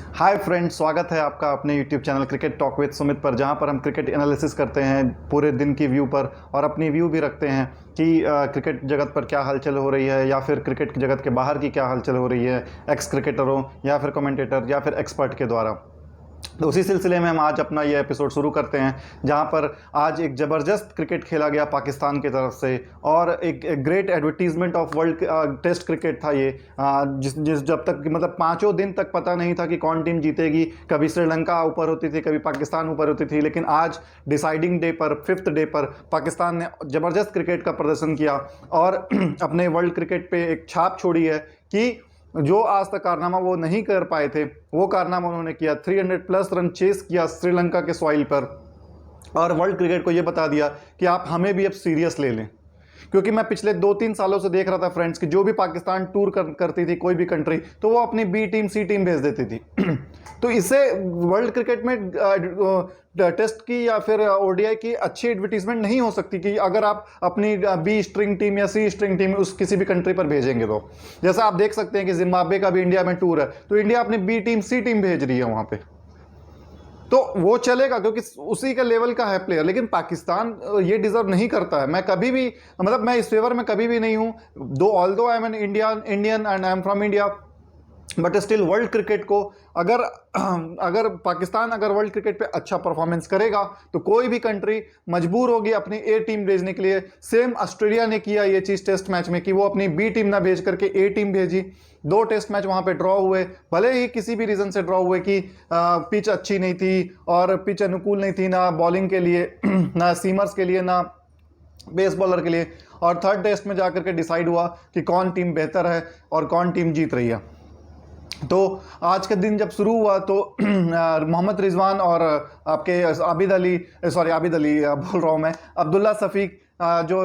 Hi friends, स्वागत है आपका अपने YouTube channel cricket talk with Sumit पर, जहां पर हम क्रिकेट एनालिसिस करते हैं पूरे दिन की व्यू पर और अपनी व्यू भी रखते हैं कि क्रिकेट जगत पर क्या हलचल हो रही है या फिर क्रिकेट जगत के बाहर की क्या हलचल हो रही है एक्स क्रिकेटरों या फिर कमेंटेटर या फिर एक्सपर्ट के द्वारा। तो उसी सिलसिले में हम आज अपना ये एपिसोड शुरू करते हैं, जहां पर आज एक ज़बरदस्त क्रिकेट खेला गया पाकिस्तान की तरफ से और एक great advertisement of world test cricket था ये। जिस जिस जब तक मतलब 5 दिन तक पता नहीं था कि कौन टीम जीतेगी। कभी श्रीलंका ऊपर होती थी, कभी पाकिस्तान ऊपर होती थी, लेकिन आज डिसाइडिंग डे पर, 5th डे पर पाकिस्तान ने ज़बरदस्त क्रिकेट का प्रदर्शन किया और अपने वर्ल्ड क्रिकेट पे एक छाप छोड़ी है कि जो आज तक कारनामा वो नहीं कर पाए थे, वो कारनामा उन्होंने किया। 300+ रन चेस किया श्रीलंका के सॉइल पर और वर्ल्ड क्रिकेट को ये बता दिया कि आप हमें भी अब सीरियस ले लें। क्योंकि मैं पिछले 2-3 सालों से देख रहा था फ्रेंड्स कि जो भी पाकिस्तान टूर करती थी कोई भी कंट्री, तो वो अपनी बी टीम सी टीम भेज देती थी। तो इससे वर्ल्ड क्रिकेट में टेस्ट की या फिर ओडीआई की अच्छी एडवर्टीजमेंट नहीं हो सकती कि अगर आप अपनी बी स्ट्रिंग टीम या सी स्ट्रिंग टीम उस किसी भी कंट्री पर भेजेंगे। तो जैसा आप देख सकते हैं कि जिम्बाब्वे का भी इंडिया में टूर है, तो इंडिया अपनी बी टीम सी टीम भेज रही है वहां पे, तो वो चलेगा क्योंकि उसी का लेवल का है प्लेयर। लेकिन पाकिस्तान ये डिजर्व नहीं करता है। मैं कभी भी मतलब मैं इस फेवर में कभी भी नहीं हूं, दो although I am an Indian and I am from India, but still world cricket को अगर अगर पाकिस्तान अगर वर्ल्ड क्रिकेट पे अच्छा परफॉर्मेंस करेगा तो कोई भी कंट्री मजबूर होगी अपनी ए टीम भेजने के लिए। सेम ऑस्ट्रेलिया ने किया ये चीज़ टेस्ट मैच में कि वो अपनी बी टीम ना भेज करके ए टीम भेजी। 2 टेस्ट मैच वहां पे ड्रॉ हुए, भले ही किसी भी रीज़न से ड्रॉ हुए कि पिच अच्छी नहीं थी और पिच अनुकूल नहीं थी ना बॉलिंग के लिए ना सीमर्स के लिए ना बेस बॉलर के लिए। और 3rd टेस्ट में जाकर के डिसाइड हुआ कि कौन टीम बेहतर है और कौन टीम जीत रही है। तो आज के दिन जब शुरू हुआ तो मोहम्मद रिजवान और आपके आबिद अली बोल रहा हूँ मैं, अब्दुल्ला शफीक जो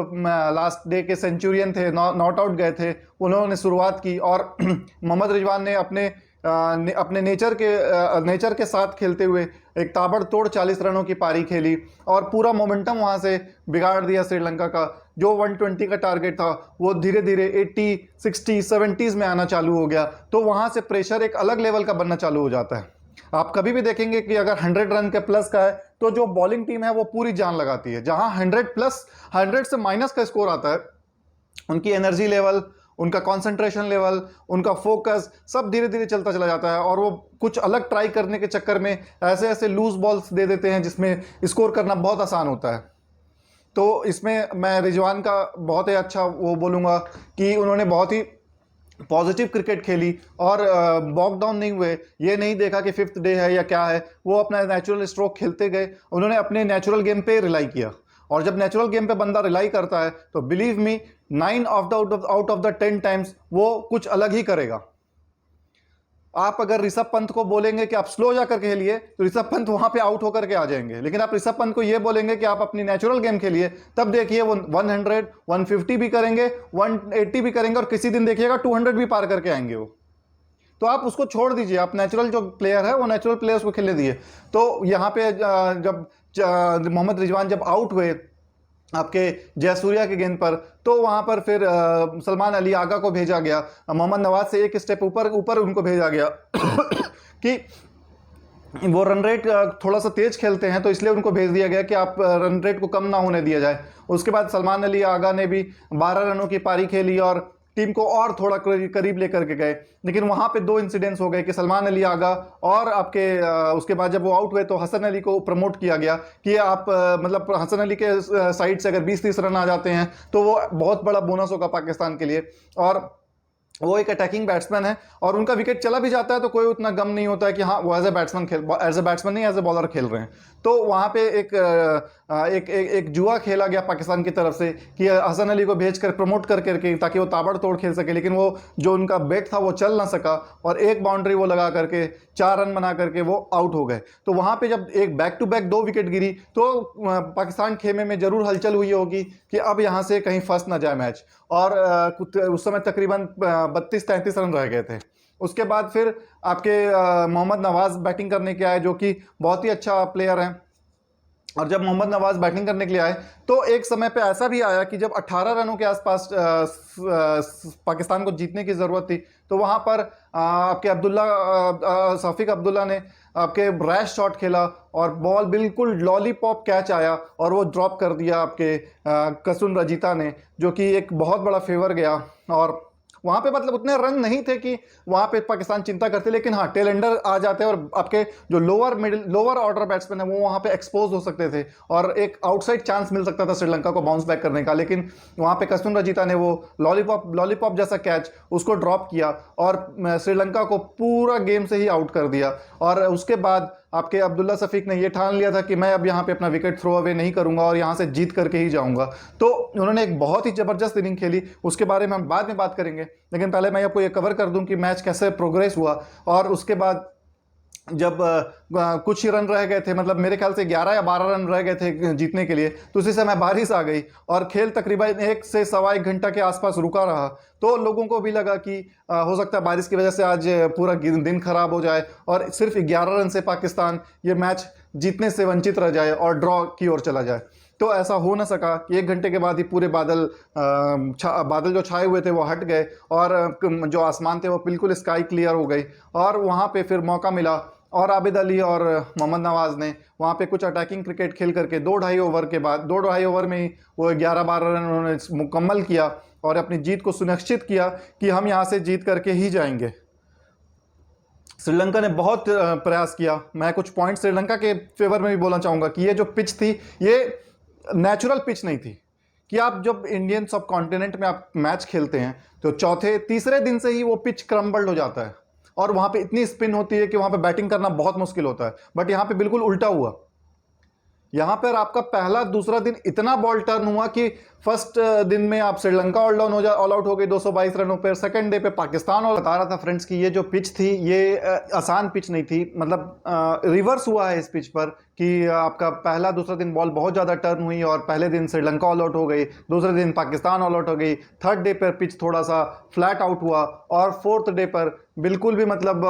लास्ट डे के सेंचुरियन थे, नॉट आउट गए थे, उन्होंने शुरुआत की और मोहम्मद रिजवान ने अपने नेचर के साथ खेलते हुए एक ताबड़तोड़ 40 रनों की पारी खेली और पूरा मोमेंटम वहां से बिगाड़ दिया श्रीलंका का। जो 120 का टारगेट था वो धीरे धीरे 80, 60, 70s में आना चालू हो गया। तो वहां से प्रेशर एक अलग लेवल का बनना चालू हो जाता है। आप कभी भी देखेंगे कि अगर 100 रन के प्लस का है तो जो बॉलिंग टीम है वो पूरी जान लगाती है। जहां 100 से माइनस का स्कोर आता है, उनकी एनर्जी लेवल, उनका कंसंट्रेशन लेवल, उनका फोकस सब धीरे धीरे चलता चला जाता है और वो कुछ अलग ट्राई करने के चक्कर में ऐसे ऐसे लूज बॉल्स दे देते हैं जिसमें स्कोर करना बहुत आसान होता है। तो इसमें मैं रिजवान का बहुत ही अच्छा वो बोलूँगा कि उन्होंने बहुत ही पॉजिटिव क्रिकेट खेली और बॉक डाउन नहीं हुए। ये नहीं देखा कि 5th डे है या क्या है, वो अपना नेचुरल स्ट्रोक खेलते गए। उन्होंने अपने नेचुरल गेम पे रिलाई किया और जब नेचुरल गेम पे बंदा रिलाई करता है तो believe me 9 out of the 10 times वो कुछ अलग ही करेगा। आप अगर ऋषभ पंत को बोलेंगे कि आप स्लो जाकर खेलिए तो ऋषभ पंत वहां पे आउट होकर के आ जाएंगे, लेकिन आप ऋषभ पंत को ये बोलेंगे कि आप अपनी नेचुरल गेम खेलिए, तब देखिए वो 100, 150 भी करेंगे, 180 भी करेंगे और किसी दिन देखिएगा 200 भी पार करके आएंगे वो। तो आप उसको छोड़ दीजिए, आप नेचुरल जो प्लेयर है वो नेचुरल प्लेयर्स को खेलने दिए। तो यहाँ पे जब मोहम्मद रिजवान जब आउट हुए आपके जयसूर्या के गेंद पर, तो वहां पर फिर सलमान अली आगा को भेजा गया, मोहम्मद नवाज से एक स्टेप ऊपर उनको भेजा गया कि वो रन रेट थोड़ा सा तेज खेलते हैं तो इसलिए उनको भेज दिया गया कि आप रन रेट को कम ना होने दिया जाए। उसके बाद सलमान अली आगा ने भी 12 रनों की पारी खेली और टीम को और थोड़ा करीब लेकर के गए। लेकिन वहां पे 2 इंसिडेंट्स हो गए कि सलमान अली आगा और आपके उसके बाद जब वो आउट हुए तो हसन अली को प्रमोट किया गया कि आप मतलब हसन अली के साइड से अगर 20-30 रन आ जाते हैं तो वो बहुत बड़ा बोनस होगा पाकिस्तान के लिए। और वो एक अटैकिंग बैट्समैन है और उनका विकेट चला भी जाता है तो कोई उतना गम नहीं होता है कि हाँ वो एज ए बैट्समैन नहीं एज ए बॉलर खेल रहे हैं। तो वहाँ पे एक जुआ खेला गया पाकिस्तान की तरफ से कि हसन अली को भेजकर प्रमोट करके ताकि वो ताबड़तोड़ खेल सके, लेकिन वो जो उनका बैट था वो चल ना सका और एक बाउंड्री वो लगा करके 4 रन बना करके वो आउट हो गए। तो वहाँ पे जब एक बैक टू बैक 2 विकेट गिरी तो पाकिस्तान खेमे में जरूर हलचल हुई होगी कि अब यहाँ से कहीं फंस ना जाए मैच। और उस समय तकरीबन 32-33 रन रह गए थे। उसके बाद फिर आपके मोहम्मद नवाज बैटिंग करने के आए जो कि बहुत ही अच्छा प्लेयर हैं और जब मोहम्मद नवाज बैटिंग करने के लिए आए तो एक समय पे ऐसा भी आया कि जब 18 रनों के आसपास पाकिस्तान को जीतने की ज़रूरत थी, तो वहाँ पर आपके शफीक अब्दुल्ला ने आपके रैश शॉट खेला और बॉल बिल्कुल लॉलीपॉप कैच आया और वो ड्रॉप कर दिया आपके कसुन रजीता ने, जो कि एक बहुत बड़ा फेवर गया। और वहाँ पे मतलब उतने रन नहीं थे कि वहाँ पे पाकिस्तान चिंता करते, लेकिन हाँ टेल एंडर आ जाते और आपके जो लोअर ऑर्डर बैट्समैन है वो वहाँ पे एक्सपोज हो सकते थे और एक आउटसाइड चांस मिल सकता था श्रीलंका को बाउंस बैक करने का। लेकिन वहाँ पे कसुन रजीता ने वो लॉलीपॉप जैसा कैच उसको ड्रॉप किया और श्रीलंका को पूरा गेम से ही आउट कर दिया। और उसके बाद आपके अब्दुल्ला शफीक ने ये ठान लिया था कि मैं अब यहाँ पे अपना विकेट थ्रो अवे नहीं करूंगा और यहाँ से जीत करके ही जाऊंगा। तो उन्होंने एक बहुत ही ज़बरदस्त इनिंग खेली, उसके बारे में हम बाद में बात करेंगे, लेकिन पहले मैं आपको ये कवर कर दूं कि मैच कैसे प्रोग्रेस हुआ। और उसके बाद जब कुछ ही रन रह गए थे, मतलब मेरे ख्याल से 11 या 12 रन रह गए थे जीतने के लिए, तो उसी समय बारिश आ गई और खेल तकरीबन 1 से सवा 1 घंटा के आसपास रुका रहा। तो लोगों को भी लगा कि हो सकता है बारिश की वजह से आज पूरा दिन खराब हो जाए और सिर्फ 11 रन से पाकिस्तान ये मैच जीतने से वंचित रह जाए और ड्रॉ की ओर चला जाए। तो ऐसा हो ना सका कि 1 घंटे के बाद ही पूरे बादल जो छाए हुए थे वो हट गए और जो आसमान थे वो बिल्कुल स्काई क्लियर हो गई। और वहाँ पे फिर मौका मिला और आबिद अली और मोहम्मद नवाज ने वहाँ पे कुछ अटैकिंग क्रिकेट खेल करके 2-2.5 ओवर के बाद 2-2.5 ओवर में ही वो 11-12 रन उन्होंने मुकम्मल किया और अपनी जीत को सुनिश्चित किया कि हम यहाँ से जीत करके ही जाएंगे। श्रीलंका ने बहुत प्रयास किया। मैं कुछ पॉइंट श्रीलंका के फेवर में भी बोलना चाहूँगा कि ये जो पिच थी ये नेचुरल पिच नहीं थी। कि आप जब इंडियन सब कॉन्टिनेंट में आप मैच खेलते हैं तो चौथे तीसरे दिन से ही वो पिच क्रम्बल्ड हो जाता है और वहाँ पे इतनी स्पिन होती है कि वहाँ पे बैटिंग करना बहुत मुश्किल होता है। बट यहाँ पे बिल्कुल उल्टा हुआ। यहाँ पर आपका पहला दूसरा दिन इतना बॉल टर्न हुआ कि फर्स्ट दिन में आप श्रीलंका ऑल आउट हो गई 222 रनों पर। सेकंड डे पे पाकिस्तान। और बता रहा था फ्रेंड्स कि ये जो पिच थी ये आसान पिच नहीं थी, मतलब रिवर्स हुआ है इस पिच पर कि आपका पहला दूसरा दिन बॉल बहुत ज़्यादा टर्न हुई और पहले दिन श्रीलंका ऑल आउट हो गई, दूसरे दिन पाकिस्तान ऑल आउट हो गई, थर्ड डे पर पिच थोड़ा सा फ्लैट आउट हुआ और फोर्थ डे पर बिल्कुल भी मतलब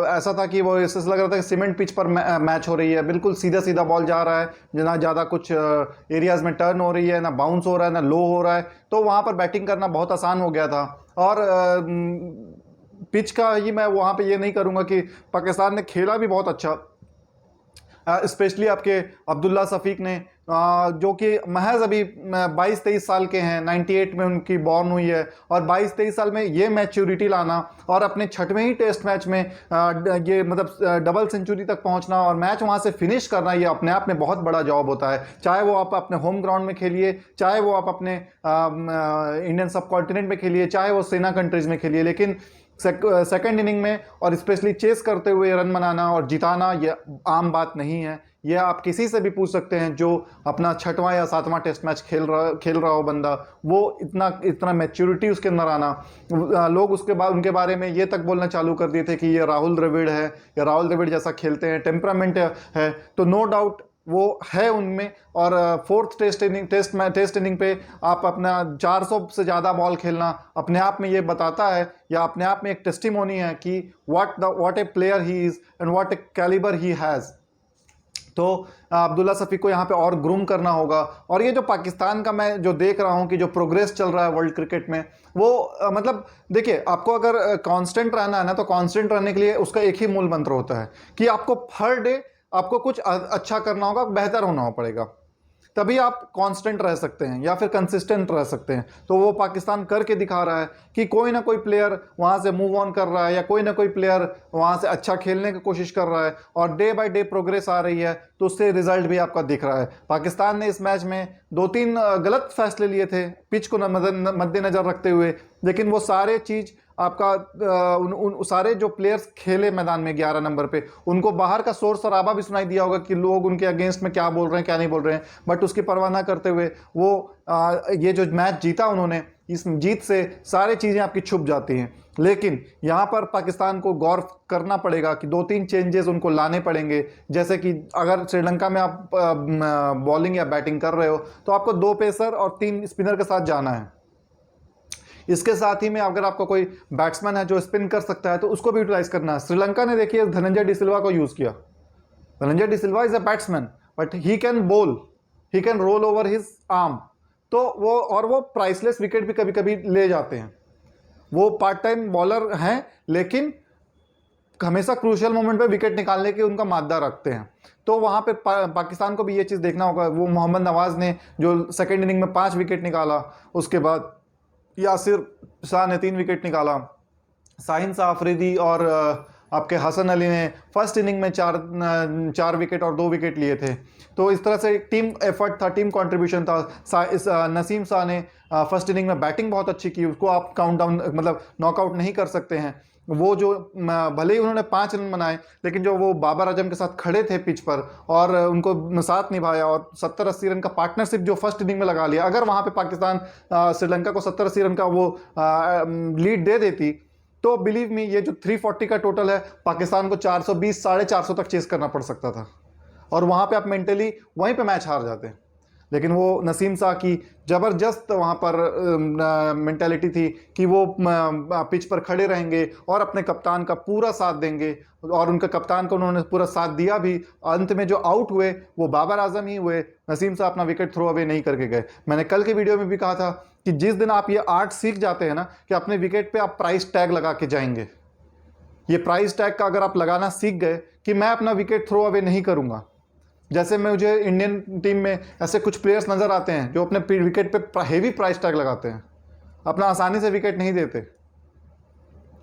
ऐसा था कि वो ऐसा लग रहा था कि सीमेंट पिच पर मैच हो रही है। बिल्कुल सीधा सीधा बॉल जा रहा है, ना ज़्यादा कुछ एरियाज में टर्न हो रही है, ना बाउंस हो रहा है, ना लो हो रहा है। तो वहाँ पर बैटिंग करना बहुत आसान हो गया था। और पिच का ही मैं वहाँ पे ये नहीं करूँगा कि पाकिस्तान ने खेला भी बहुत अच्छा, स्पेशली आपके अब्दुल्ला शफीक ने जो कि महज अभी 22-23 साल के हैं, 98 में उनकी बॉर्न हुई है और 22-23 साल में ये मैच्योरिटी लाना और अपने 6वें ही टेस्ट मैच में ये मतलब डबल सेंचुरी तक पहुंचना और मैच वहां से फिनिश करना, ये अपने आप में बहुत बड़ा जॉब होता है। चाहे वो आप अपने होम ग्राउंड में खेलिए, चाहे वो आप अपने इंडियन सब कॉन्टिनेंट में खेलिए, चाहे वो सेना कंट्रीज में खेलिए, लेकिन सेकंड इनिंग में और स्पेशली चेस करते हुए रन बनाना और जिताना ये आम बात नहीं है। ये आप किसी से भी पूछ सकते हैं जो अपना 6वां या 7वां टेस्ट मैच खेल रहा हो बंदा, वो इतना मैच्योरिटी उसके अंदर आना। लोग उसके बाद उनके बारे में ये तक बोलना चालू कर दिए थे कि ये राहुल द्रविड़ है या राहुल द्रविड़ जैसा खेलते हैं, टेम्परामेंट है। तो नो डाउट वो है उनमें। और फोर्थ टेस्ट इनिंग पे आप अपना 400 से ज़्यादा बॉल खेलना अपने आप में ये बताता है या अपने आप में एक टेस्टिमोनी है कि what a player he is and what a calibre he has. तो अब्दुल्ला शफीक को यहाँ पे और ग्रूम करना होगा। और ये जो पाकिस्तान का मैं जो देख रहा हूँ कि जो प्रोग्रेस चल रहा है वर्ल्ड क्रिकेट में, वो मतलब देखिए, आपको अगर कांस्टेंट रहना है ना, तो कांस्टेंट रहने के लिए उसका एक ही मूल मंत्र होता है कि आपको हर डे आपको कुछ अच्छा करना होगा, बेहतर होना पड़ेगा, तभी आप कांस्टेंट रह सकते हैं या फिर कंसिस्टेंट रह सकते हैं। तो वो पाकिस्तान करके दिखा रहा है कि कोई ना कोई प्लेयर वहाँ से मूव ऑन कर रहा है या कोई ना कोई प्लेयर वहाँ से अच्छा खेलने की कोशिश कर रहा है और डे बाय डे प्रोग्रेस आ रही है, तो उससे रिजल्ट भी आपका दिख रहा है। पाकिस्तान ने इस मैच में 2-3 गलत फैसले लिए थे पिच को मद्देनजर रखते हुए, लेकिन वो सारे चीज़ आपका उन सारे जो प्लेयर्स खेले मैदान में 11 नंबर पे, उनको बाहर का शोर शराबा भी सुनाई दिया होगा कि लोग उनके अगेंस्ट में क्या बोल रहे हैं क्या नहीं बोल रहे हैं, बट उसकी परवाह ना करते हुए वो ये जो मैच जीता उन्होंने, इस जीत से सारी चीज़ें आपकी छुप जाती हैं। लेकिन यहाँ पर पाकिस्तान को गौर करना पड़ेगा कि 2-3 चेंजेस उनको लाने पड़ेंगे। जैसे कि अगर श्रीलंका में आप बॉलिंग या बैटिंग कर रहे हो तो आपको 2 पेसर और 3 स्पिनर के साथ जाना है। इसके साथ ही में अगर आपका कोई बैट्समैन है जो स्पिन कर सकता है तो उसको भी यूटिलाइज करना है। श्रीलंका ने देखिए धनंजय डिसिल्वा को यूज़ किया। Dhananjaya de Silva is a batsman, but he can bowl, he can roll over his arm. तो वो प्राइसलेस विकेट भी कभी कभी ले जाते हैं। वो पार्ट टाइम बॉलर हैं, लेकिन हमेशा क्रूशियल मोमेंट पे विकेट निकालने की उनका मादा रखते हैं। तो वहाँ पे पाकिस्तान को भी ये चीज़ देखना होगा। वो मोहम्मद नवाज ने जो सेकेंड इनिंग में 5 विकेट निकाला, उसके बाद यासिर शाह ने 3 विकेट निकाला, शाहीन शाह अफरीदी और आपके हसन अली ने फर्स्ट इनिंग में 4 विकेट और 2 विकेट लिए थे। तो इस तरह से टीम एफर्ट था, टीम कंट्रीब्यूशन था। नसीम शाह ने फर्स्ट इनिंग में बैटिंग बहुत अच्छी की, उसको आप काउंट डाउन मतलब नॉकआउट नहीं कर सकते हैं। वो जो भले ही उन्होंने 5 रन बनाए, लेकिन जो वो बाबर आजम के साथ खड़े थे पिच पर और उनको साथ निभाया और 70-80 रन का पार्टनरशिप जो फर्स्ट इनिंग में लगा लिया। अगर वहाँ पे पाकिस्तान श्रीलंका को 70-80 रन का वो लीड दे देती, तो बिलीव मी ये जो 340 का टोटल है, पाकिस्तान को 420 450 तक चेस करना पड़ सकता था, और वहाँ पे आप मेंटली वहीं पे मैच हार जाते। लेकिन वो नसीम शाह की ज़बरदस्त वहाँ पर मेंटालिटी थी कि वो पिच पर खड़े रहेंगे और अपने कप्तान का पूरा साथ देंगे, और उनका कप्तान को उन्होंने पूरा साथ दिया भी। अंत में जो आउट हुए वो बाबर आजम ही हुए, नसीम शाह अपना विकेट थ्रो अवे नहीं करके गए। मैंने कल के वीडियो में भी कहा था कि जिस दिन आप ये आर्ट सीख जाते हैं ना कि अपने विकेट पे आप प्राइस टैग लगा के जाएंगे, ये प्राइस टैग का अगर आप लगाना सीख गए कि मैं अपना विकेट थ्रो अवे नहीं करूँगा। जैसे मुझे इंडियन टीम में ऐसे कुछ प्लेयर्स नज़र आते हैं जो अपने विकेट पे हेवी प्राइस टैग लगाते हैं, अपना आसानी से विकेट नहीं देते।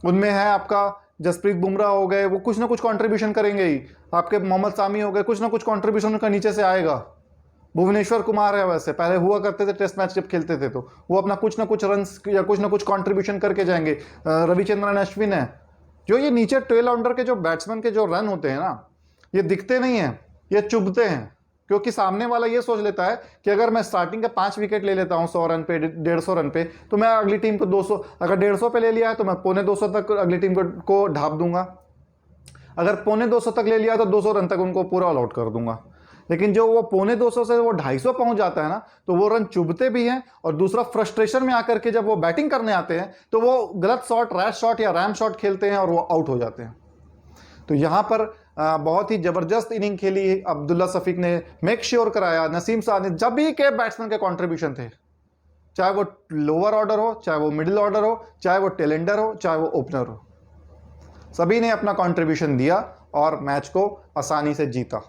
उनमें है आपका जसप्रीत बुमराह हो गए, वो कुछ ना कुछ कंट्रीब्यूशन करेंगे ही। आपके मोहम्मद सामी हो गए, कुछ ना कुछ कंट्रीब्यूशन उनका नीचे से आएगा। भुवनेश्वर कुमार है, वैसे पहले हुआ करते थे टेस्ट मैच जब खेलते थे, तो वो अपना कुछ ना कुछ रन या कुछ ना कुछ कंट्रीब्यूशन करके जाएंगे। रविचंद्रन अश्विन है, जो ये नीचे टेल ऑर्डर के जो बैट्समैन के जो रन होते हैं ना, ये दिखते नहीं हैं, ये चुभते हैं। क्योंकि सामने वाला ये सोच लेता है कि अगर मैं स्टार्टिंग के 5 विकेट ले लेता हूं 100 रन पे 150 रन पे, तो मैं अगली टीम को 200, अगर 150 पे ले लिया है तो मैं 250 तक अगली टीम को ढाप दूंगा। अगर 250 तक ले लिया तो 200 रन तक उनको पूरा ऑल आउट कर दूंगा। लेकिन जो वो 250 से वो 250 पहुंच जाता है ना, तो वो रन चुभते भी हैं, और दूसरा फ्रस्ट्रेशन में आकर के जब वो बैटिंग करने आते हैं तो वो गलत शॉट, रैश शॉट या रैम शॉट खेलते हैं और वो आउट हो जाते हैं। तो यहाँ पर बहुत ही ज़बरदस्त इनिंग खेली अब्दुल्ला शफीक ने, मेक श्योर कराया। नसीम शाह ने, जब भी के बैट्समैन के कंट्रीब्यूशन थे, चाहे वो लोअर ऑर्डर हो, चाहे वो मिडिल ऑर्डर हो, चाहे वो टेलेंडर हो, चाहे वो ओपनर हो, सभी ने अपना कंट्रीब्यूशन दिया और मैच को आसानी से जीता।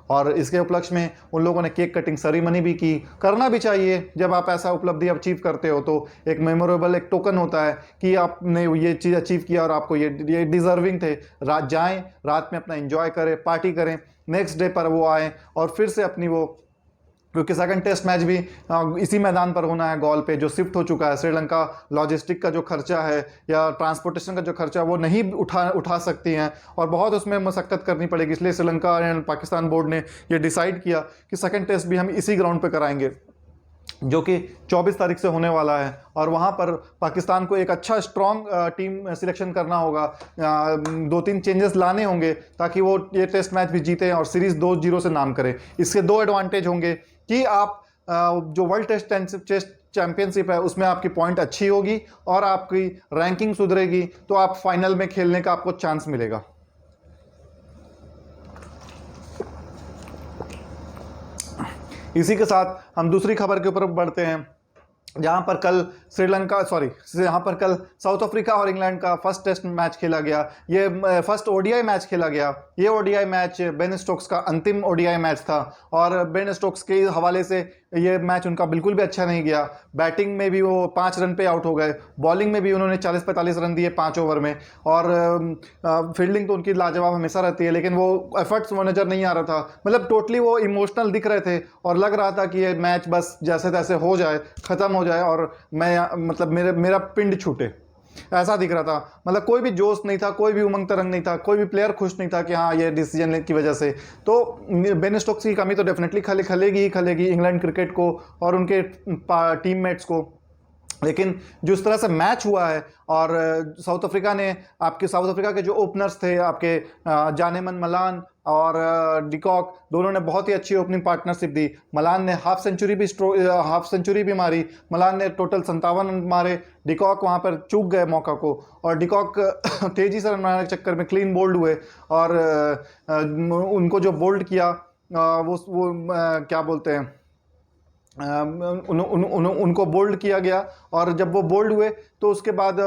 और इसके उपलक्ष्य में उन लोगों ने केक कटिंग सेरेमनी भी की। करना भी चाहिए, जब आप ऐसा उपलब्धि अचीव करते हो तो एक मेमोरेबल, एक टोकन होता है कि आपने ये चीज़ अचीव किया और आपको ये डिजर्विंग थे। रात जाएं, रात में अपना एंजॉय करें, पार्टी करें, नेक्स्ट डे पर वो आएँ और फिर से अपनी वो, क्योंकि सेकंड टेस्ट मैच भी इसी मैदान पर होना है, गॉल पे, जो शिफ्ट हो चुका है। श्रीलंका लॉजिस्टिक का जो खर्चा है या ट्रांसपोर्टेशन का जो खर्चा है वो नहीं उठा सकती हैं, और बहुत उसमें मशक्क़त करनी पड़ेगी। इसलिए श्रीलंका एंड पाकिस्तान बोर्ड ने ये डिसाइड किया कि सेकंड टेस्ट भी हम इसी ग्राउंड पे कराएंगे, जो कि 24 तारीख से होने वाला है। और वहाँ पर पाकिस्तान को एक अच्छा स्ट्रॉन्ग टीम सिलेक्शन करना होगा, 2-3 चेंजेस लाने होंगे ताकि वो ये टेस्ट मैच भी जीते और सीरीज़ 2-0 से नाम करें। इसके 2 एडवांटेज होंगे कि आप जो वर्ल्ड टेस्ट चैंपियनशिप है उसमें आपकी पॉइंट अच्छी होगी और आपकी रैंकिंग सुधरेगी, तो आप फाइनल में खेलने का आपको चांस मिलेगा। इसी के साथ हम दूसरी खबर के ऊपर बढ़ते हैं, जहां पर कल साउथ अफ्रीका और इंग्लैंड का फर्स्ट टेस्ट मैच खेला गया। ये फर्स्ट ओडीआई मैच खेला गया। ये ओडीआई मैच बेन स्टोक्स का अंतिम ओडीआई मैच था, और बेन स्टोक्स के हवाले से ये मैच उनका बिल्कुल भी अच्छा नहीं गया। बैटिंग में भी वो 5 रन पे आउट हो गए, बॉलिंग में भी उन्होंने 40-45 रन दिए 5 ओवर में, और फील्डिंग तो उनकी लाजवाब हमेशा रहती है, लेकिन वो एफर्ट्स वो नज़र नहीं आ रहा था। मतलब टोटली वो इमोशनल दिख रहे थे और लग रहा था कि ये मैच बस जैसे तैसे हो जाए, ख़त्म हो जाए और मैं मतलब मेरा पिंड छूटे, ऐसा दिख रहा था। मतलब कोई भी जोश नहीं था, कोई भी उमंग तरंग नहीं था, कोई भी प्लेयर खुश नहीं था कि हाँ ये डिसीजन की वजह से। तो बेन स्टोक्स की कमी तो डेफिनेटली खलेगी इंग्लैंड क्रिकेट को और उनके टीममेट्स को। लेकिन जिस तरह से मैच हुआ है, और साउथ अफ्रीका के जो ओपनर्स थे आपके जानेमन मलान और डिकॉक, दोनों ने बहुत ही अच्छी ओपनिंग पार्टनरशिप दी। मलान ने हाफ सेंचुरी भी मारी, मलान ने टोटल 57 रन मारे। डिकॉक वहाँ पर चूक गए मौका को, और डिकॉक तेज़ी से रन मारने के चक्कर में क्लीन बोल्ड हुए, और उनको जो बोल्ड किया क्या बोलते हैं, उनको बोल्ड किया गया। और जब वो बोल्ड हुए तो उसके बाद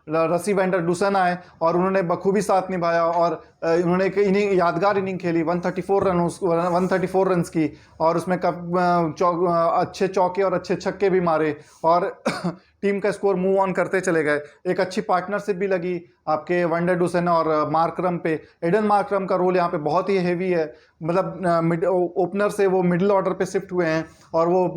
रसी वैंडर डुसन आए और उन्होंने बखूबी साथ निभाया और उन्होंने एक इनिंग, यादगार इनिंग खेली, 134 रन्स की, और उसमें अच्छे चौके और अच्छे छक्के भी मारे और टीम का स्कोर मूव ऑन करते चले गए। एक अच्छी पार्टनरशिप भी लगी आपके वैंडर डुसन और मार्करम पे। एडन मार्करम का रोल यहाँ पे बहुत ही हेवी है, मतलब ओपनर से वो मिडिल ऑर्डर पे शिफ्ट हुए हैं और वो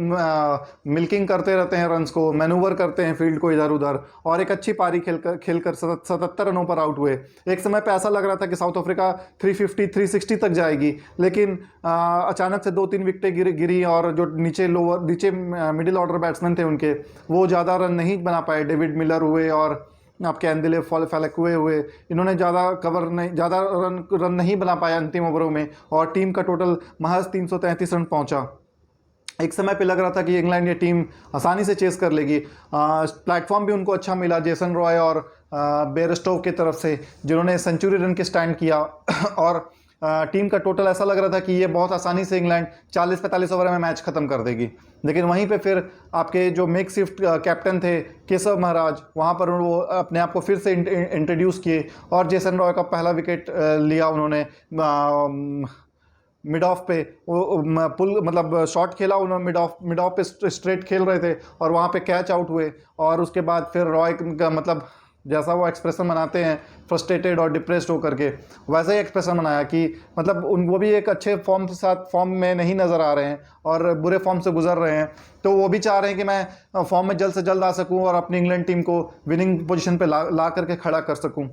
मिल्किंग करते रहते हैं रन्स को, मैनूवर करते हैं फील्ड को इधर उधर, और एक अच्छी पारी खेलकर 77 रनों पर आउट हुए। एक समय पे ऐसा लग रहा था कि साउथ अफ्रीका 350 360 तक जाएगी, लेकिन अचानक से 2-3 विकेटें गिरी और जो नीचे मिडिल ऑर्डर बैट्समैन थे उनके, वो ज़्यादा रन नहीं बना पाए। डेविड मिलर हुए और आपके एंदिले फेलेक्वे हुए, इन्होंने ज़्यादा रन नहीं बना पाया अंतिम ओवरों में, और टीम का टोटल महज 333 रन पहुंचा। एक समय पे लग रहा था कि इंग्लैंड ये टीम आसानी से चेस कर लेगी। प्लेटफॉर्म भी उनको अच्छा मिला जेसन रॉय और बेयरस्टोव की तरफ से, जिन्होंने सेंचुरी रन के स्टैंड किया और टीम का टोटल ऐसा लग रहा था कि ये बहुत आसानी से इंग्लैंड 40-45 ओवर में मैच खत्म कर देगी। लेकिन वहीं पे फिर आपके जो मेक शिफ्ट कैप्टन थे केशव महाराज, वहाँ पर वो अपने आप को फिर से इंट्रोड्यूस किए और जेसन रॉय का पहला विकेट लिया उन्होंने। मिड ऑफ पे पुल मतलब शॉट खेला उन्होंने, मिड ऑफ पे स्ट्रेट खेल रहे थे और वहाँ पे कैच आउट हुए। और उसके बाद फिर रॉय का मतलब जैसा वो एक्सप्रेशन बनाते हैं फ्रस्ट्रेटेड और डिप्रेस्ड होकर के, वैसा ही एक्सप्रेशन बनाया कि मतलब वो भी एक अच्छे फॉर्म में नहीं नज़र आ रहे हैं और बुरे फॉर्म से गुजर रहे हैं। तो वो भी चाह रहे हैं कि मैं फॉर्म में जल्द से जल्द आ सकूं और अपनी इंग्लैंड टीम को विनिंग पोजीशन पे ला करके खड़ा कर सकूं,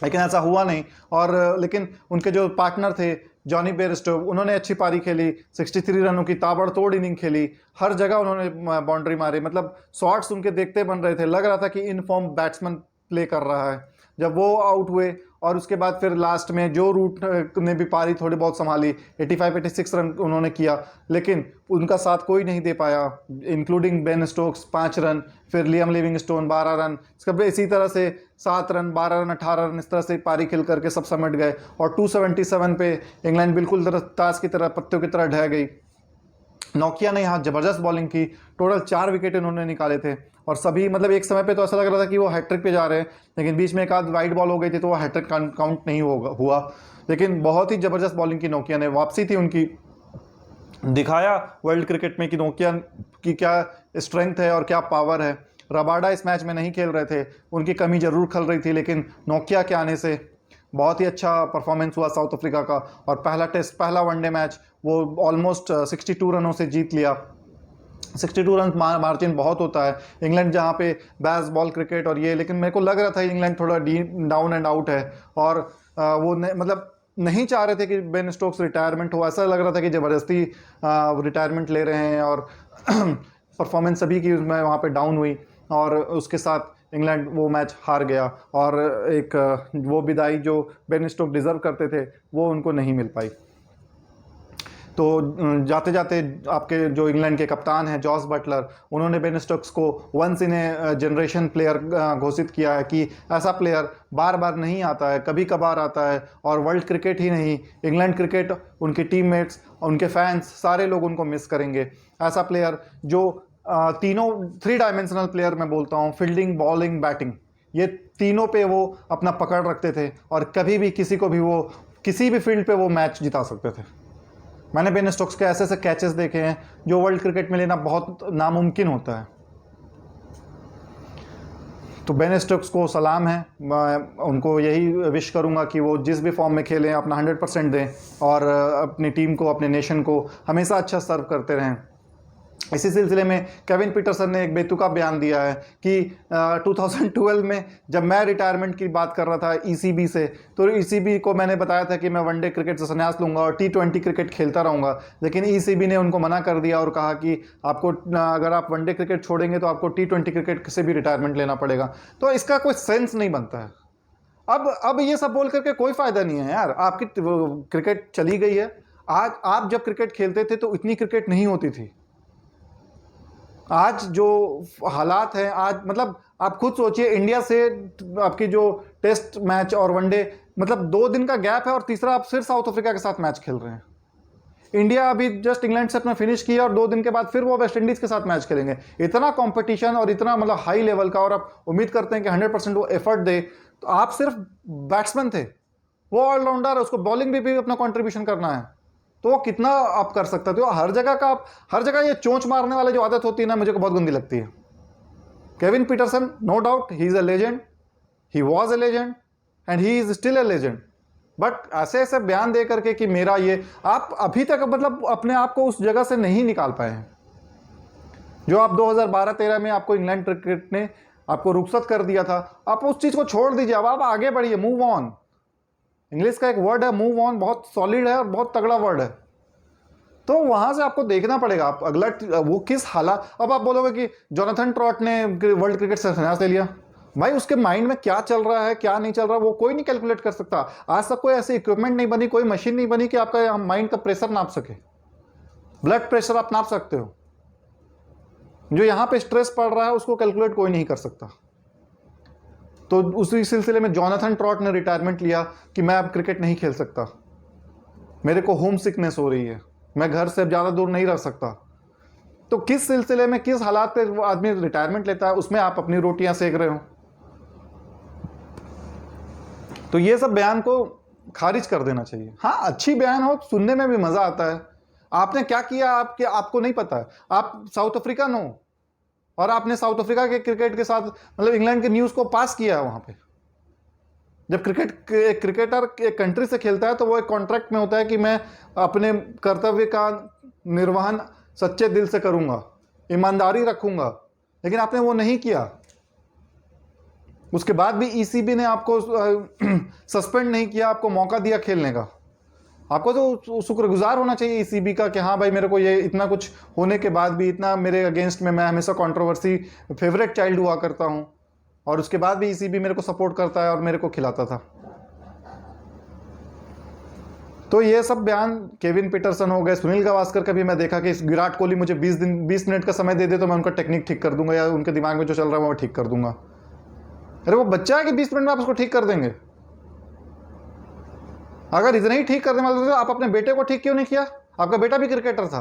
लेकिन ऐसा हुआ नहीं। और लेकिन उनके जो पार्टनर थे जॉनी बेयरस्टो, उन्होंने अच्छी पारी खेली, 63 रनों की ताबड़तोड़ इनिंग खेली, हर जगह उन्होंने बाउंड्री मारी, मतलब शॉट्स उनके देखते बन रहे थे, लग रहा था कि इन फॉर्म बैट्समैन प्ले कर रहा है। जब वो आउट हुए और उसके बाद फिर लास्ट में जो रूट ने भी पारी थोड़ी बहुत संभाली, 85-86 रन उन्होंने किया, लेकिन उनका साथ कोई नहीं दे पाया, इंक्लूडिंग बेन स्टोक्स 5 रन, फिर लियम लिविंगस्टोन 12 रन, इसी तरह से 7 रन 12 रन 18 रन, इस तरह से पारी खेल करके सब समेट गए और 277 पे इंग्लैंड बिल्कुल ताश की तरह पत्तों की तरह ढह गई। नोकिया ने यहाँ ज़बरदस्त बॉलिंग की, टोटल 4 विकेट इन्होंने निकाले थे और सभी मतलब एक समय पे तो ऐसा लग रहा था कि वो हैट्रिक पे जा रहे हैं, लेकिन बीच में एक आध वाइड बॉल हो गई थी तो वो हैट्रिक काउंट नहीं हुआ। लेकिन बहुत ही ज़बरदस्त बॉलिंग की नोकिया ने, वापसी थी उनकी, दिखाया वर्ल्ड क्रिकेट में कि नोकिया की क्या स्ट्रेंथ है और क्या पावर है। रबाडा इस मैच में नहीं खेल रहे थे, उनकी कमी ज़रूर खल रही थी, लेकिन नोकिया के आने से बहुत ही अच्छा परफॉर्मेंस हुआ साउथ अफ्रीका का और पहला वनडे मैच वो ऑलमोस्ट 62 रनों से जीत लिया। 62 रन मार्जिन बहुत होता है इंग्लैंड जहाँ पे बैस बॉल क्रिकेट और ये, लेकिन मेरे को लग रहा था इंग्लैंड थोड़ा डाउन एंड आउट है और वो मतलब नहीं चाह रहे थे कि बेन स्टोक्स रिटायरमेंट हो, ऐसा लग रहा था कि ज़बरदस्ती रिटायरमेंट ले रहे हैं और परफॉर्मेंस सभी की उसमें वहाँ पे डाउन हुई और उसके साथ इंग्लैंड वो मैच हार गया और एक वो विदाई जो बेन स्टोक्स डिज़र्व करते थे वो उनको नहीं मिल पाई। तो जाते जाते आपके जो इंग्लैंड के कप्तान हैं जॉस बटलर, उन्होंने बेन स्टोक्स को once in a generation player घोषित किया है कि ऐसा प्लेयर बार बार नहीं आता है, कभी कभार आता है और वर्ल्ड क्रिकेट ही नहीं, इंग्लैंड क्रिकेट, उनके टीममेट्स, उनके फैंस, सारे लोग उनको मिस करेंगे। ऐसा प्लेयर जो तीनों 3 डायमेंशनल प्लेयर मैं बोलता हूँ, फील्डिंग, बॉलिंग, बैटिंग, ये तीनों पे वो अपना पकड़ रखते थे और कभी भी किसी को भी वो किसी भी फील्ड पे वो मैच जिता सकते थे। मैंने बेन स्टोक्स के ऐसे ऐसे कैचेस देखे हैं जो वर्ल्ड क्रिकेट में लेना बहुत नामुमकिन होता है। तो बेन स्टोक्स को सलाम है, मैं उनको यही विश करूंगा कि वो जिस भी फॉर्म में खेलें अपना 100% दें और अपनी टीम को, अपने नेशन को हमेशा अच्छा सर्व करते रहें। इसी सिलसिले में केविन पीटरसन ने एक बेतुका बयान दिया है कि 2012 में जब मैं रिटायरमेंट की बात कर रहा था ईसीबी से, तो ईसीबी को मैंने बताया था कि मैं वनडे क्रिकेट से संन्यास लूंगा और T20 क्रिकेट खेलता रहूंगा, लेकिन ईसीबी ने उनको मना कर दिया और कहा कि आपको अगर आप वनडे क्रिकेट छोड़ेंगे तो आपको T20 क्रिकेट से भी रिटायरमेंट लेना पड़ेगा। तो इसका कोई सेंस नहीं बनता है। अब ये सब बोल करके कोई फ़ायदा नहीं है यार, आपकी क्रिकेट चली गई है। आज आप जब क्रिकेट खेलते थे तो इतनी क्रिकेट नहीं होती थी। आज जो हालात हैं, आज मतलब आप खुद सोचिए, इंडिया से आपकी जो टेस्ट मैच और वनडे मतलब 2 दिन का गैप है और तीसरा आप फिर साउथ अफ्रीका के साथ मैच खेल रहे हैं। इंडिया अभी जस्ट इंग्लैंड से अपना फिनिश किया और 2 दिन के बाद फिर वो वेस्ट इंडीज के साथ मैच खेलेंगे। इतना कंपटीशन और इतना मतलब हाई लेवल का, और आप उम्मीद करते हैं कि 100% वो एफर्ट दे। तो आप सिर्फ बैट्समैन थे, वो ऑलराउंडर है, उसको बॉलिंग भी अपना कॉन्ट्रीब्यूशन करना है, तो वो कितना आप कर सकते थे। हर जगह का आप, हर जगह ये चोंच मारने वाली जो आदत होती है ना, मुझे को बहुत गंदी लगती है। Kevin Pietersen, no doubt he is a legend, he was a legend and he is still a legend, but ऐसे ऐसे बयान दे करके कि मेरा ये, आप अभी तक मतलब अपने आप को उस जगह से नहीं निकाल पाए हैं जो आप 2012-13 में आपको इंग्लैंड क्रिकेट ने आपको रुखसत कर दिया था। आप उस चीज को छोड़ दीजिए, अब आप आगे बढ़िए, मूव ऑन। इंग्लिश का एक वर्ड है मूव ऑन, बहुत सॉलिड है और बहुत तगड़ा वर्ड है। तो वहां से आपको देखना पड़ेगा आप अगला वो किस हालात। अब आप बोलोगे कि जोनाथन ट्रॉट ने वर्ल्ड क्रिकेट से संन्यास ले लिया, भाई उसके माइंड में क्या चल रहा है क्या नहीं चल रहा वो कोई नहीं कैलकुलेट कर सकता। आज तक कोई ऐसी इक्विपमेंट नहीं बनी, कोई मशीन नहीं बनी कि आपका माइंड का प्रेशर नाप सके। ब्लड प्रेशर आप नाप सकते हो, जो यहां पे स्ट्रेस पड़ रहा है उसको कैलकुलेट कोई नहीं कर सकता। तो उसी सिलसिले में जोनाथन ट्रॉट ने रिटायरमेंट लिया कि मैं अब क्रिकेट नहीं खेल सकता, मेरे को होम सिकनेस हो रही है, मैं घर से ज्यादा दूर नहीं रह सकता। तो किस सिलसिले में, किस हालात पे वो आदमी रिटायरमेंट लेता है, उसमें आप अपनी रोटियां सेक रहे हो। तो ये सब बयान को खारिज कर देना चाहिए। हाँ, अच्छी बयान हो, सुनने में भी मजा आता है। आपने क्या किया आपको नहीं पता है। आप साउथ अफ्रीकन हो और आपने साउथ अफ्रीका के क्रिकेट के साथ मतलब इंग्लैंड के न्यूज को पास किया है वहां पे। जब क्रिकेटर एक कंट्री से खेलता है तो वो एक कॉन्ट्रैक्ट में होता है कि मैं अपने कर्तव्य का निर्वहन सच्चे दिल से करूंगा, ईमानदारी रखूंगा, लेकिन आपने वो नहीं किया। उसके बाद भी ईसीबी ने आपको सस्पेंड नहीं किया, आपको मौका दिया खेलने का। आपको तो शुक्रगुजार होना चाहिए ईसीबी का कि हाँ भाई, मेरे को ये इतना कुछ होने के बाद भी, इतना मेरे अगेंस्ट में मैं हमेशा कंट्रोवर्सी फेवरेट चाइल्ड हुआ करता हूं, और उसके बाद भी ईसीबी मेरे को सपोर्ट करता है और मेरे को खिलाता था। तो ये सब बयान केविन पीटरसन हो गए, सुनील गावस्कर का भी मैं देखा कि विराट कोहली मुझे 20 मिनट का समय दे दे तो मैं उनका टेक्निक ठीक कर दूंगा, या उनके दिमाग में जो चल रहा है वो ठीक कर दूंगा। अरे वो बच्चा है कि 20 मिनट में आप उसको ठीक कर देंगे। अगर इतना ही ठीक करने वाले थे तो आप अपने बेटे को ठीक क्यों नहीं किया? आपका बेटा भी क्रिकेटर था,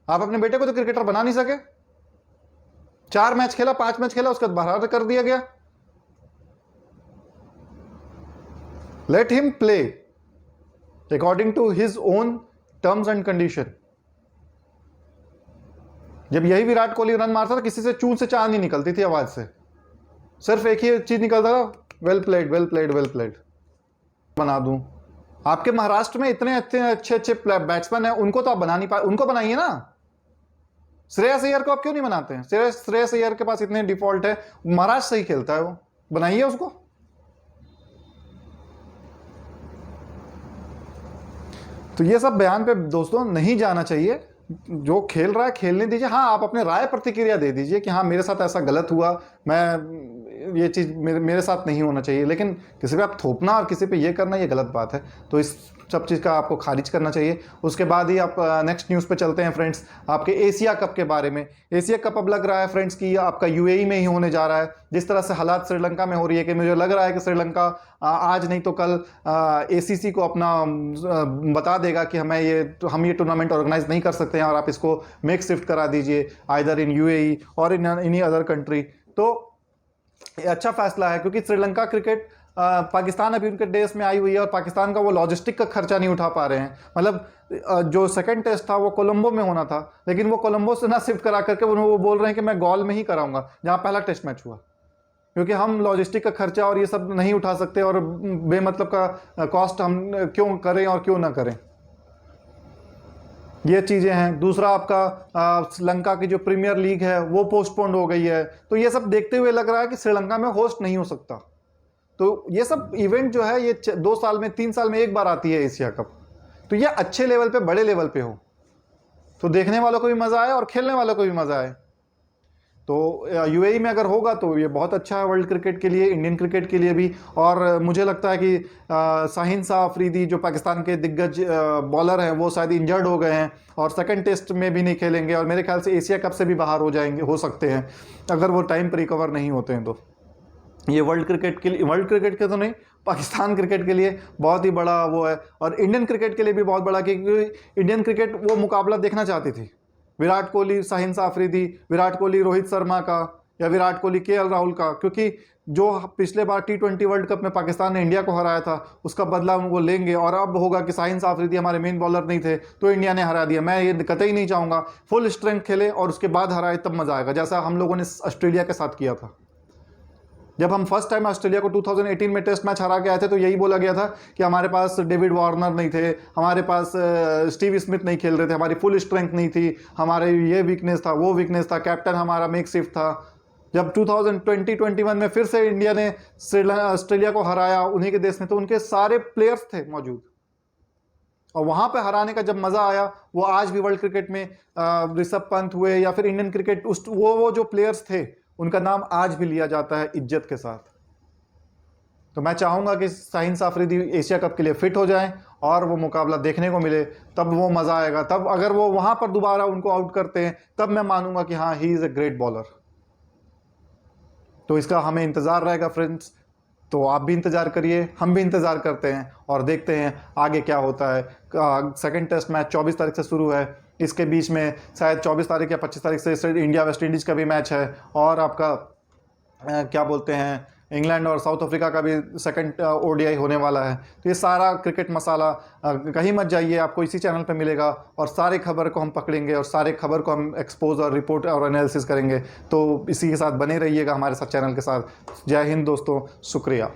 आप अपने बेटे को तो क्रिकेटर बना नहीं सके। 4 मैच खेला, 5 मैच खेला, उसके बाद बाहर कर दिया गया। Let him play according to his own terms and condition. जब यही विराट कोहली रन मारता था, किसी से चून से चांद नहीं निकलती थी आवाज से, सिर्फ एक ही चीज निकलता था, well played well played well played. बना दूं। आपके महाराष्ट्र में इतने अच्छे बैट्समैन हैं, उनको तो आप बना नहीं पाए, उनको बनाइए ना। श्रेयस अय्यर को आप क्यों नहीं बनाते हैं? श्रेयस अय्यर के पास इतने डिफॉल्ट है, महाराष्ट्र से ही खेलता है वो, बनाइए उसको। तो ये सब बयान पे दोस्तों नहीं जाना चाहिए। जो खेल रहा है खेलने दीजिए। हाँ, आप अपने राय प्रतिक्रिया दे दीजिए कि हाँ मेरे साथ ऐसा गलत हुआ, मैं ये चीज़ मेरे साथ नहीं होना चाहिए, लेकिन किसी पे आप थोपना और किसी पे ये करना, ये गलत बात है। तो इस सब चीज़ का आपको खारिज करना चाहिए। उसके बाद ही आप नेक्स्ट न्यूज़ पे चलते हैं फ्रेंड्स, आपके एशिया कप के बारे में। एशिया कप अब लग रहा है फ्रेंड्स कि आपका यूएई में ही होने जा रहा है। जिस तरह से हालात श्रीलंका में हो रही है कि मुझे लग रहा है कि श्रीलंका आज नहीं तो कल एसीसी को अपना बता देगा कि हम ये टूर्नामेंट ऑर्गेनाइज नहीं कर सकते हैं और आप इसको मेक शिफ्ट करा दीजिए आइदर इन यूएई और इन एनी अदर कंट्री। तो अच्छा फैसला है, क्योंकि श्रीलंका क्रिकेट पाकिस्तान अभी उनके देश में आई हुई है और पाकिस्तान का वो लॉजिस्टिक का खर्चा नहीं उठा पा रहे हैं। मतलब जो सेकंड टेस्ट था वो कोलंबो में होना था, लेकिन वो कोलंबो से ना शिफ्ट करा करके वो बोल रहे हैं कि मैं गॉल में ही कराऊंगा जहां पहला टेस्ट मैच हुआ, क्योंकि हम लॉजिस्टिक का खर्चा और ये सब नहीं उठा सकते और बेमतलब का कॉस्ट हम क्यों करें और क्यों ना करें, ये चीज़ें हैं। दूसरा आपका श्रीलंका की जो प्रीमियर लीग है वो पोस्टपोन्ड हो गई है। तो ये सब देखते हुए लग रहा है कि श्रीलंका में होस्ट नहीं हो सकता। तो ये सब इवेंट जो है ये 2 साल में 3 साल में एक बार आती है एशिया कप। तो ये अच्छे लेवल पे, बड़े लेवल पे हो तो देखने वालों को भी मज़ा आए और खेलने वालों को भी मज़ा आए। तो यूएई में अगर होगा तो ये बहुत अच्छा है वर्ल्ड क्रिकेट के लिए, इंडियन क्रिकेट के लिए भी। और मुझे लगता है कि शाहीन शाह अफरीदी जो पाकिस्तान के दिग्गज बॉलर हैं वो शायद इंजर्ड हो गए हैं और सेकंड टेस्ट में भी नहीं खेलेंगे और मेरे ख्याल से एशिया कप से भी बाहर हो सकते हैं अगर वो टाइम पर रिकवर नहीं होते हैं तो। ये वर्ल्ड क्रिकेट के लिए, वर्ल्ड क्रिकेट के तो नहीं, पाकिस्तान क्रिकेट के लिए बहुत ही बड़ा वो है, और इंडियन क्रिकेट के लिए भी बहुत बड़ा, क्योंकि इंडियन क्रिकेट वो मुकाबला देखना चाहती थी। विराट कोहली शाहिन अफरीदी, विराट कोहली रोहित शर्मा का, या विराट कोहली केएल राहुल का, क्योंकि जो पिछले बार T20 वर्ल्ड कप में पाकिस्तान ने इंडिया को हराया था उसका बदला वो लेंगे, और अब होगा कि शाहिन अफरीदी हमारे मेन बॉलर नहीं थे तो इंडिया ने हरा दिया। मैं ये कतई नहीं चाहूँगा, फुल स्ट्रेंथ खेले और उसके बाद हराए, तब मज़ा आएगा, जैसा हम लोगों ने ऑस्ट्रेलिया के साथ किया था। जब हम फर्स्ट टाइम ऑस्ट्रेलिया को 2018 में टेस्ट मैच हरा के आए थे तो यही बोला गया था कि हमारे पास डेविड वार्नर नहीं थे, हमारे पास स्टीव स्मिथ नहीं खेल रहे थे, हमारी फुल स्ट्रेंथ नहीं थी, हमारे ये वीकनेस था, वो वीकनेस था, कैप्टन हमारा मेक शिफ्ट था। जब 2020-21 में फिर से इंडिया ने ऑस्ट्रेलिया को हराया उन्हीं के देश में, तो उनके सारे प्लेयर्स थे मौजूद, और वहाँ पे हराने का जब मज़ा आया वो आज भी वर्ल्ड क्रिकेट में ऋषभ पंत हुए या फिर इंडियन क्रिकेट, उस वो जो प्लेयर्स थे उनका नाम आज भी लिया जाता है इज्जत के साथ। तो मैं चाहूँगा कि शाहिन अफरीदी एशिया कप के लिए फिट हो जाएं और वो मुकाबला देखने को मिले, तब वो मज़ा आएगा। तब अगर वो वहाँ पर दोबारा उनको आउट करते हैं तब मैं मानूंगा कि हाँ, he is a great bowler. तो इसका हमें इंतज़ार रहेगा फ्रेंड्स, तो आप भी इंतज़ार करिए, हम भी इंतज़ार करते हैं और देखते हैं आगे क्या होता है। सेकंड टेस्ट मैच 24 तारीख से शुरू है, इसके बीच में शायद 24 तारीख या 25 तारीख से इंडिया वेस्ट इंडीज़ का भी मैच है, और आपका क्या बोलते हैं इंग्लैंड और साउथ अफ्रीका का भी सेकंड ODI होने वाला है। तो ये सारा क्रिकेट मसाला कहीं मत जाइए, आपको इसी चैनल पे मिलेगा, और सारे खबर को हम पकड़ेंगे और सारे खबर को हम एक्सपोज और रिपोर्ट और एनालिसिस करेंगे। तो इसी के साथ बने रहिएगा हमारे साथ, चैनल के साथ। जय हिंद दोस्तों, शुक्रिया।